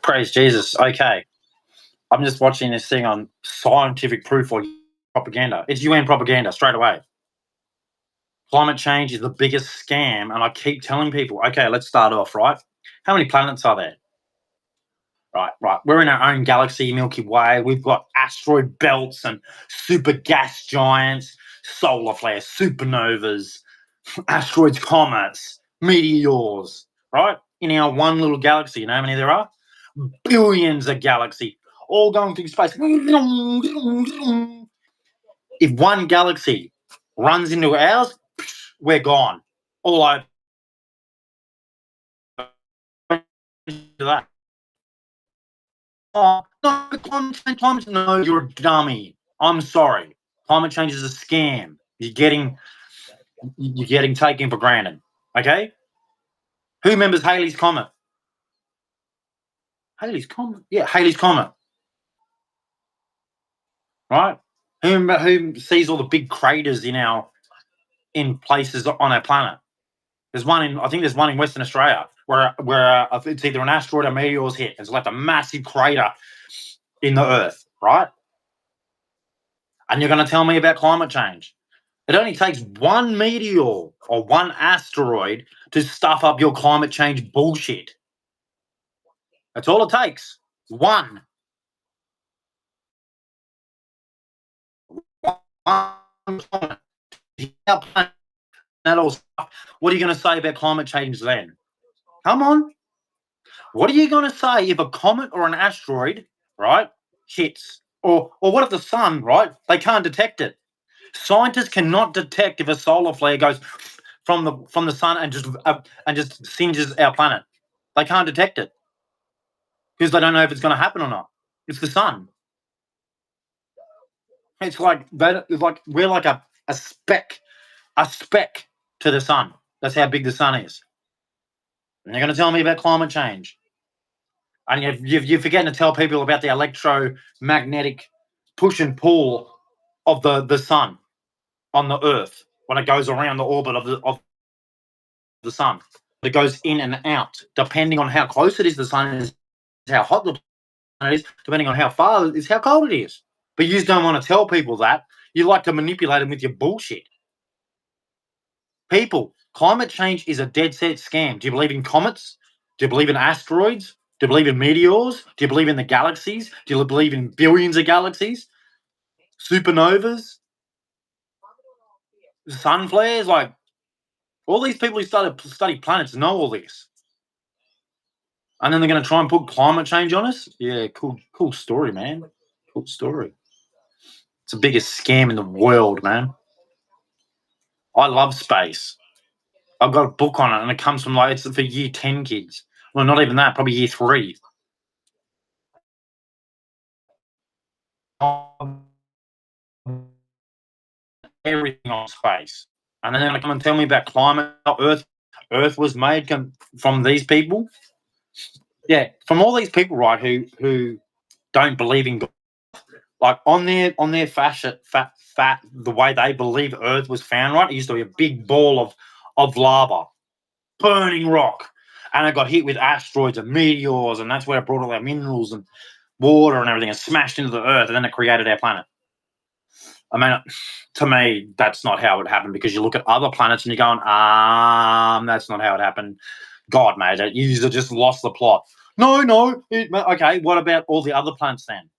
Praise Jesus. Okay. I'm just watching this thing on scientific proof or propaganda. It's UN propaganda straight away. Climate change is the biggest scam. And I keep telling people, okay, let's start off, right? How many planets are there? Right. We're in our own galaxy, Milky Way. We've got asteroid belts and super gas giants, solar flares, supernovas, asteroids, comets, meteors, right? In our one little galaxy, you know how many there are? Billions of galaxies, all going through space. If one galaxy runs into ours, we're gone. All over that. Oh, no, climate change. No, you're a dummy. I'm sorry. Climate change is a scam. You're getting taken for granted. Okay? Who remembers Halley's Comet? Halley's Comet? Yeah, Halley's Comet. Right? Who sees all the big craters in places on our planet? I think there's one in Western Australia where it's either an asteroid or meteor's hit. It's left a massive crater in the Earth, right? And you're going to tell me about climate change? It only takes one meteor or one asteroid to stuff up your climate change bullshit. That's all it takes. One. One comet. That all stuff. What are you going to say about climate change then? Come on. What are you going to say if a comet or an asteroid, right, hits? Or what if the sun, right? They can't detect it. Scientists cannot detect if a solar flare goes from the sun and just singes our planet. They can't detect it because they don't know if it's going to happen or not. It's the sun. It's like we're like a speck to the sun. That's how big the sun is. And you're going to tell me about climate change? And you're forgetting to tell people about the electromagnetic push and pull of the sun on the Earth when it goes around the orbit of the sun. It goes in and out depending on how close it is to the sun, is how hot the planet is, depending on how far it is, how cold it is. But you just don't want to tell people that. You like to manipulate them with your bullshit. People, climate change is a dead set scam. Do you believe in comets? Do you believe in asteroids? Do you believe in meteors? Do you believe in the galaxies? Do you believe in billions of galaxies? Supernovas? Sun flares? Like, all these people who study planets know all this. And then they're going to try and put climate change on us? Yeah, cool story, man. Cool story. It's the biggest scam in the world, man. I love space. I've got a book on it, and it comes from it's for year 10 kids. Well, not even that, probably year 3. Everything on space. And then they come and tell me about climate. Earth was made from these people. Yeah, from all these people, right, who don't believe in God. Like on their the way they believe Earth was found, right? It used to be a big ball of lava, burning rock, and it got hit with asteroids and meteors, and that's where it brought all our minerals and water and everything and smashed into the Earth, and then it created our planet. I mean, to me, that's not how it happened, because you look at other planets and you're going, that's not how it happened. God made it. You just lost the plot. No. Okay, what about all the other planets then?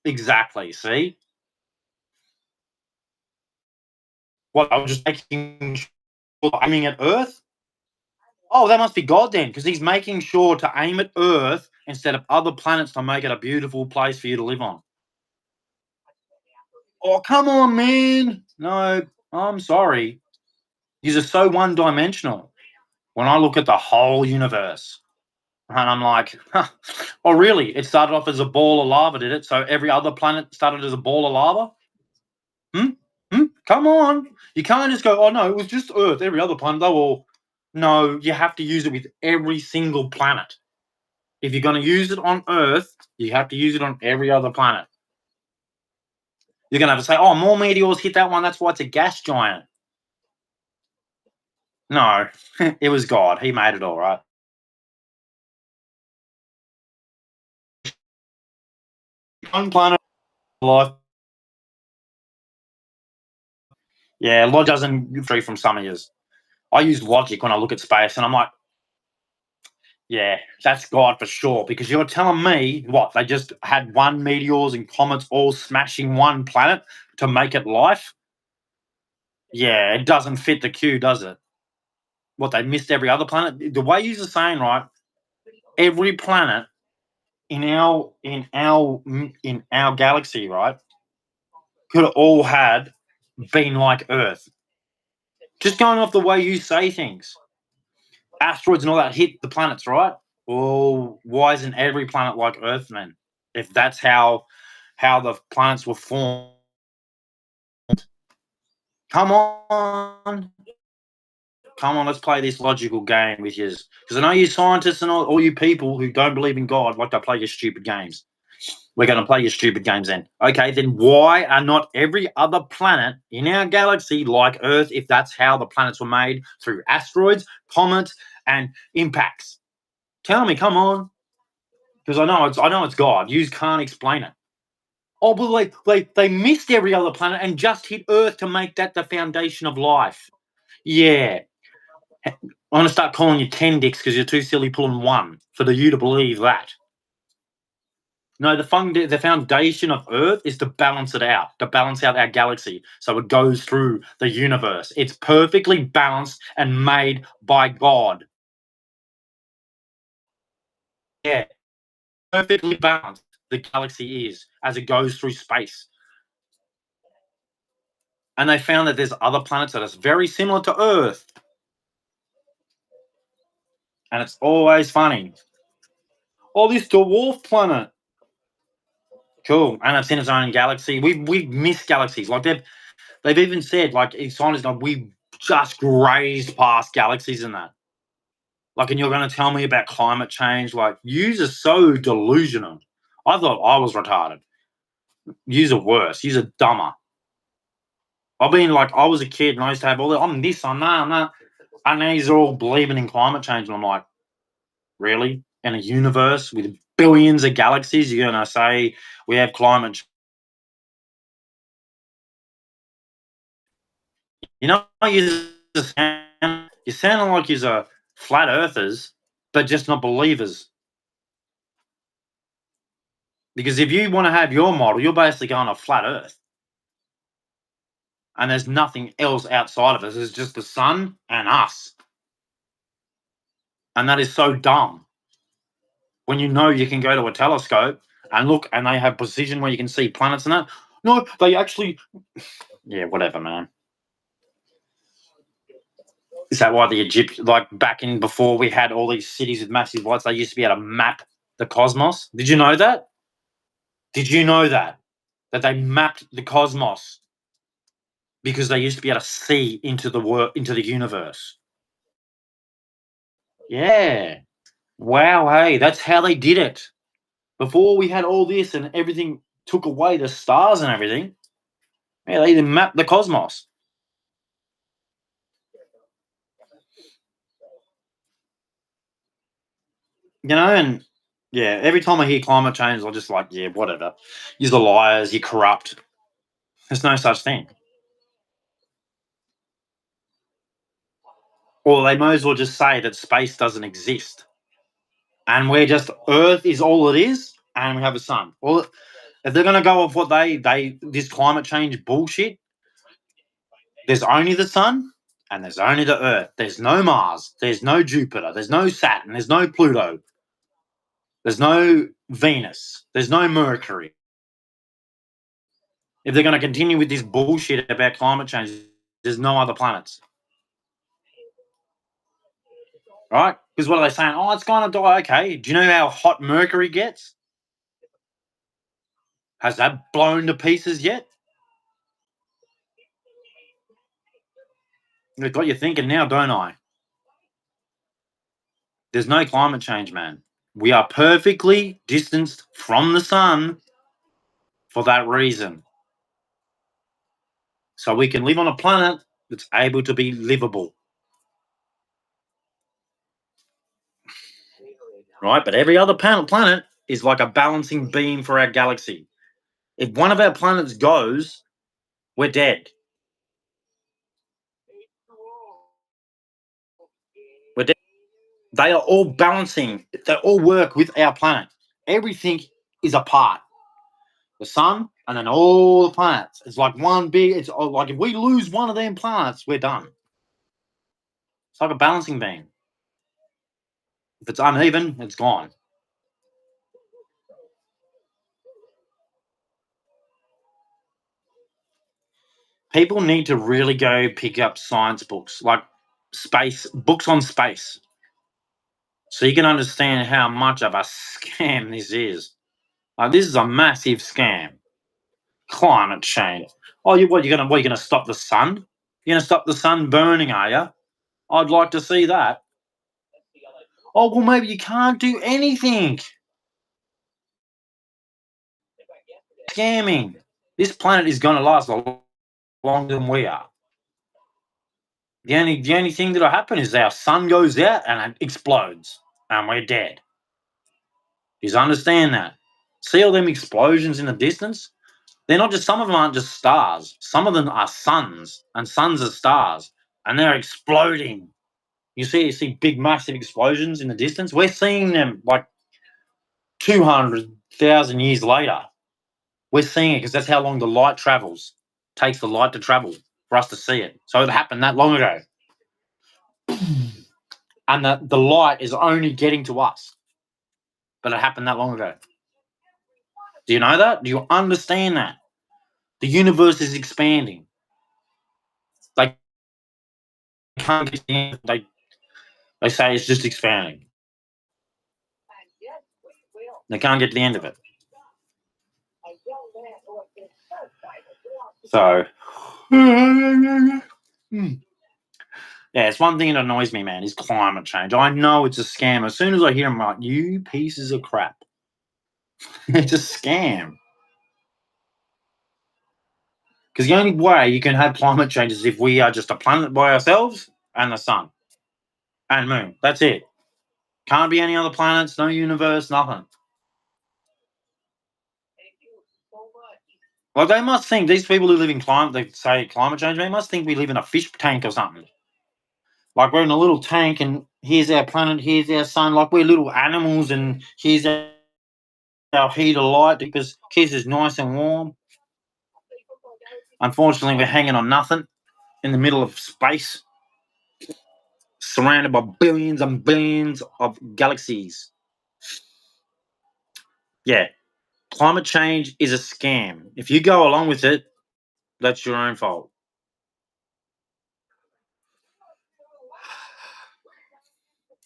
Exactly. See? What, I was just making sure aiming at Earth? Oh, that must be God then, because he's making sure to aim at Earth instead of other planets to make it a beautiful place for you to live on. Oh, come on, man. No, I'm sorry. These are so one-dimensional. When I look at the whole universe, and I'm like, oh, really? It started off as a ball of lava, did it? So every other planet started as a ball of lava? Come on. You can't just go, oh, no, it was just Earth. Every other planet, they were No, you have to use it with every single planet. If you're going to use it on Earth, you have to use it on every other planet. You're going to have to say, oh, more meteors hit that one. That's why it's a gas giant. No, it was God. He made it all right. one planet life. Yeah, logic doesn't free from some years. I use logic when I look at space, and I'm like, yeah, that's God for sure. Because you're telling me what they just had one meteors and comets all smashing one planet to make it life. Yeah, it doesn't fit the queue, does it? What they missed every other planet. The way you're saying, right? Every planet in our galaxy, right, could have all had been like Earth. Just going off the way you say things, asteroids and all that hit the planets, right? Well, why isn't every planet like Earth then? If that's how the planets were formed. Come on. Come on, let's play this logical game with you. Because I know you scientists and all you people who don't believe in God like to play your stupid games. We're going to play your stupid games then. Okay, then why are not every other planet in our galaxy like Earth if that's how the planets were made through asteroids, comets, and impacts? Tell me, come on. Because I know it's God. You can't explain it. Oh, but they missed every other planet and just hit Earth to make that the foundation of life. Yeah. I'm going to start calling you 10 dicks because you're too silly pulling one for you to believe that. No, the foundation of Earth is to balance it out, to balance out our galaxy so it goes through the universe. It's perfectly balanced and made by God. Yeah, perfectly balanced the galaxy is as it goes through space. And they found that there's other planets that are very similar to Earth. And it's always funny. Oh, this dwarf planet. Cool. And it's in its own galaxy. We've missed galaxies. Like they've even said, like scientists, like we just grazed past galaxies and that. Like, and you're going to tell me about climate change? Like, yous are so delusional. I thought I was retarded. Yous are worse. Yous are dumber. I've been like, I was a kid and I used to have all the, I'm this, I'm that, I'm that. And now yous are all believing in climate change. And I'm like, really? In a universe with billions of galaxies, you're going to say we have climate change? You know, you're sounding like you're flat earthers, but just not believers. Because if you want to have your model, you're basically going a flat earth. And there's nothing else outside of us. It's just the sun and us. And that is so dumb. When you know you can go to a telescope and look and they have precision where you can see planets and that. No, they actually. Yeah, whatever, man. Is that why the Egypt, like back in before we had all these cities with massive lights, they used to be able to map the cosmos? Did you know that? Did you know that? That they mapped the cosmos because they used to be able to see into the universe. Yeah. Wow, hey, that's how they did it. Before we had all this and everything took away the stars and everything, yeah, they even mapped the cosmos. And yeah, every time I hear climate change, I'm just like, yeah, whatever. You're the liars, you're corrupt. There's no such thing. Or they might as well just say that space doesn't exist. And we're just Earth is all it is, and we have a sun. Well, if they're gonna go off what they this climate change bullshit, there's only the sun and there's only the Earth. There's no Mars. There's no Jupiter. There's no Saturn. There's no Pluto. There's no Venus. There's no Mercury. If they're going to continue with this bullshit about climate change, there's no other planets. Right? Because what are they saying? Oh, it's going to die. Okay. Do you know how hot Mercury gets? Has that blown to pieces yet? I've got you thinking now, don't I? There's no climate change, man. We are perfectly distanced from the sun for that reason. So we can live on a planet that's able to be livable. Right? But every other planet is like a balancing beam for our galaxy. If one of our planets goes, we're dead. We're dead. They are all balancing. They all work with our planet. Everything is a part. The sun and then all the planets. It's like one big. It's like if we lose one of them planets, we're done. It's like a balancing beam. If it's uneven, it's gone. People need to really go pick up science books, like books on space, so you can understand how much of a scam this is. Like, this is a massive scam. Climate change. Oh, you're gonna stop the sun? You're gonna stop the sun burning, are you? I'd like to see that. Oh, well, maybe you can't do anything. Scamming. This planet is going to last a lot longer than we are. The only thing that'll happen is our sun goes out and it explodes, and we're dead. You understand that? See all them explosions in the distance? They're not just. Some of them aren't just stars. Some of them are suns, and suns are stars, and they're exploding. You see big, massive explosions in the distance. We're seeing them like 200,000 years later. We're seeing it because that's how long the light travels. Takes the light to travel for us to see it. So it happened that long ago. And the light is only getting to us. But it happened that long ago. Do you know that? Do you understand that? The universe is expanding. They can't get to the end. They say it's just expanding. They can't get to the end of it. So, yeah, it's one thing that annoys me, man, is climate change. I know it's a scam. As soon as I hear them, I'm like, you pieces of crap. It's a scam. Because the only way you can have climate change is if we are just a planet by ourselves and the sun and moon. That's it. Can't be any other planets, no universe, nothing. Like, they must think, these people who live in they say climate change, they must think we live in a fish tank or something. Like, we're in a little tank and here's our planet, here's our sun. Like, we're little animals and here's our heat of light because keeps us nice and warm. Unfortunately, we're hanging on nothing in the middle of space, surrounded by billions and billions of galaxies. Yeah, climate change is a scam. If you go along with it, that's your own fault.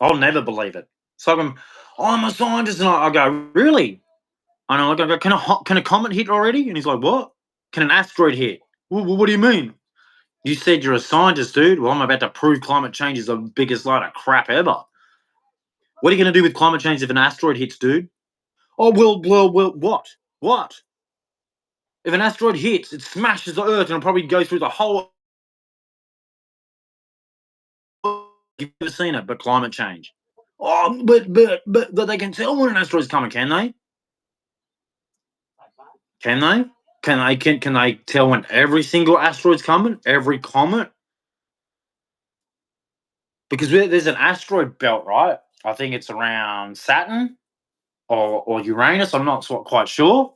I'll never believe it. So I'm a scientist, and I go, really? And I go, can a comet hit already? And he's like, what? Can an asteroid hit? What do you mean? You said you're a scientist, dude. Well, I'm about to prove climate change is the biggest load of crap ever. What are you going to do with climate change if an asteroid hits, dude? Oh, well, what? What? If an asteroid hits, it smashes the Earth and it'll probably go through the whole. You've never seen it, but climate change. Oh, but they can tell when an asteroid's coming, can they? Can they? Can they tell when every single asteroid's coming? Every comet? Because there's an asteroid belt, right? I think it's around Saturn or Uranus. I'm not quite sure.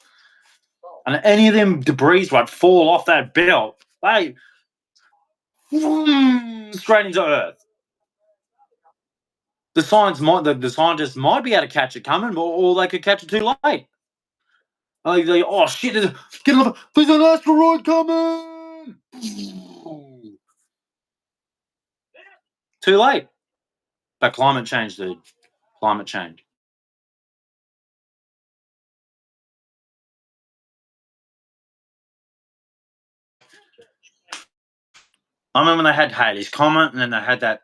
And any of them debris right fall off that belt, they straight into Earth. The scientists might be able to catch it coming, or they could catch it too late. Oh shit! There's an asteroid coming. Too late. But climate change, dude. Climate change. I remember when they had Halley's Comet, and then they had that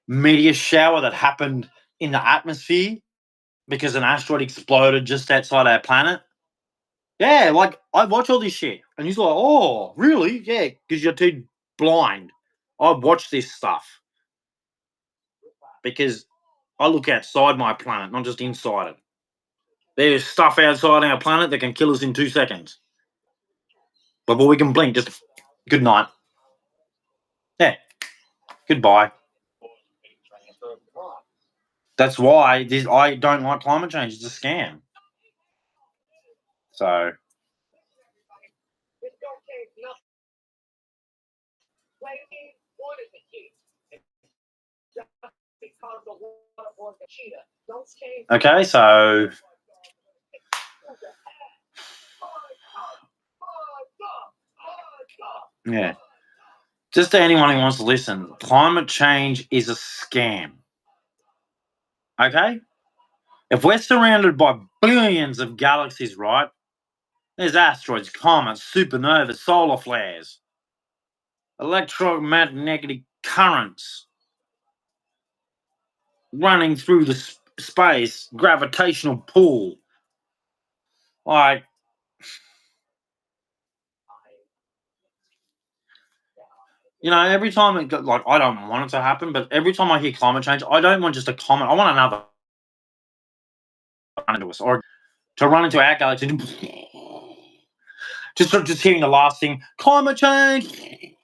meteor shower that happened in the atmosphere because an asteroid exploded just outside our planet. Yeah, like, I watch all this shit, and he's like, "Oh, really? Yeah, because you're too blind." I watch this stuff because I look outside my planet, not just inside it. There's stuff outside our planet that can kill us in 2 seconds. Before we can blink, just good night. Yeah. Goodbye. That's why I don't like climate change. It's a scam. So okay, so yeah. Just to anyone who wants to listen, climate change is a scam. Okay? If we're surrounded by billions of galaxies, right? There's asteroids, comets, supernovas, solar flares, electromagnetic currents running through the space, gravitational pull. Like, you know, every time it got, like, I don't want it to happen, but every time I hear climate change, I don't want just a comment. I want another run into us or to run into our galaxy. Just hearing the last thing, climate change.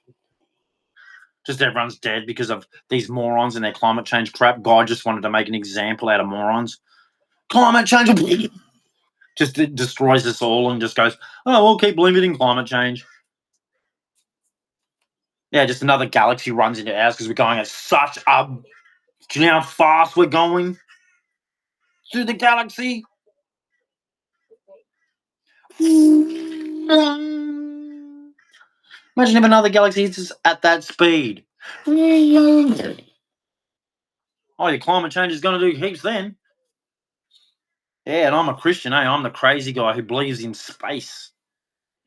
Just everyone's dead because of these morons and their climate change crap. God just wanted to make an example out of morons. Climate change just it destroys us all and just goes, oh, we'll keep limiting climate change. Yeah, just another galaxy runs into ours because we're going at such a. Do you know how fast we're going through the galaxy? Imagine if another galaxy hits us at that speed. Oh, your climate change is going to do heaps then. Yeah, and I'm a Christian, eh? I'm the crazy guy who believes in space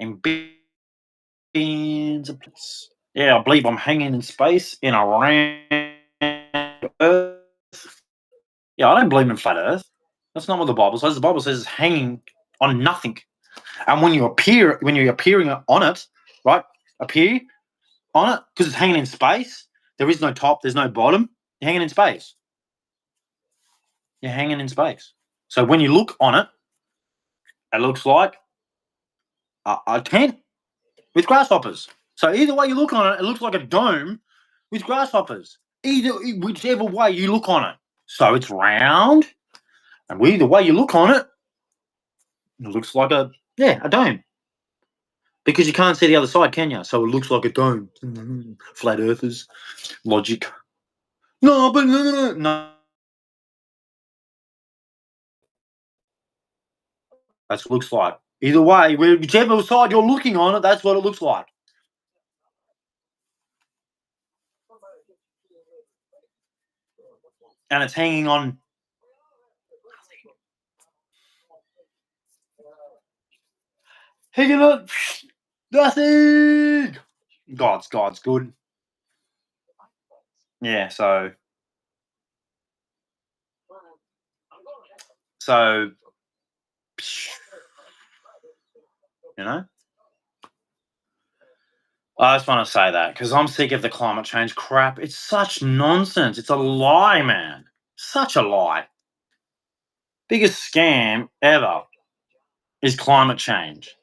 and billions of planets. Yeah, I believe I'm hanging in space in a round Earth. Yeah, I don't believe in flat Earth. That's not what the Bible says. The Bible says it's hanging on nothing. And when you're appearing on it, right? Appear on it because it's hanging in space. There is no top. There's no bottom. You're hanging in space. You're hanging in space. So when you look on it, it looks like a tent with grasshoppers. So either way you look on it, it looks like a dome with grasshoppers. Whichever way you look on it. So it's round, and either way you look on it, it looks like a dome. Because you can't see the other side, can you? So it looks like a dome. Flat earthers. Logic. No, but no. That's what it looks like. Either way, whichever side you're looking on it, that's what it looks like. And it's hanging on. Hanging on. Nothing. God's good. Yeah, so you know, I just want to say that because I'm sick of the climate change crap. It's such nonsense. It's a lie, man. Such a lie. Biggest scam ever is climate change.